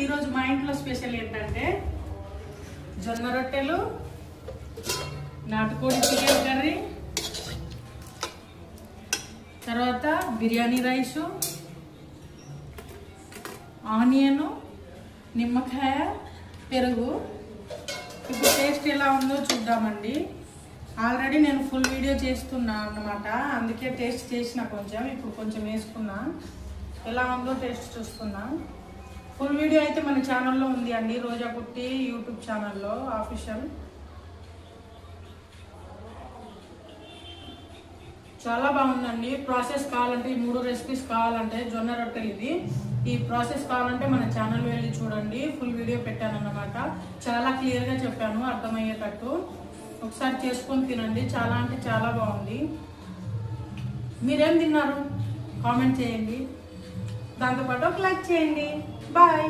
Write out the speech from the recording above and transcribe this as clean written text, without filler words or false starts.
ఈరోజు మా ఇంట్లో స్పెషల్ ఏంటంటే జొన్న రొట్టెలు, నాటుకోడి చికెన్ కర్రీ, తర్వాత బిర్యానీ రైసు, ఆనియను, నిమ్మకాయ, పెరుగు. ఇప్పుడు టేస్ట్ ఎలా ఉందో చూద్దామండి. ఆల్రెడీ నేను ఫుల్ వీడియో చేస్తున్నా అన్నమాట, అందుకే టేస్ట్ చేసిన కొంచెం. ఇప్పుడు కొంచెం వేసుకున్నా, ఎలా ఉందో టేస్ట్ చూస్తున్నా. ఫుల్ వీడియో అయితే మన ఛానల్లో ఉంది అండి, రోజా పుట్టి యూట్యూబ్ ఛానల్లో ఆఫీషియల్. చాలా బాగుందండి. ప్రాసెస్ కావాలంటే ఈ 3 రెసిపీస్ కావాలంటే జొన్న రొట్టెలు ఇది. ఈ ప్రాసెస్ కావాలంటే మన ఛానల్ వెళ్ళి చూడండి, ఫుల్ వీడియో పెట్టాను అన్నమాట. చాలా క్లియర్గా చెప్పాను, అర్థమయ్యేటట్టు. ఒకసారి చేసుకొని తినండి, చాలా అంటే చాలా బాగుంది. మీరేం తిన్నారు కామెంట్ చేయండి, దాంతోపాటు ఒక లైక్ చేయండి. బాయ్.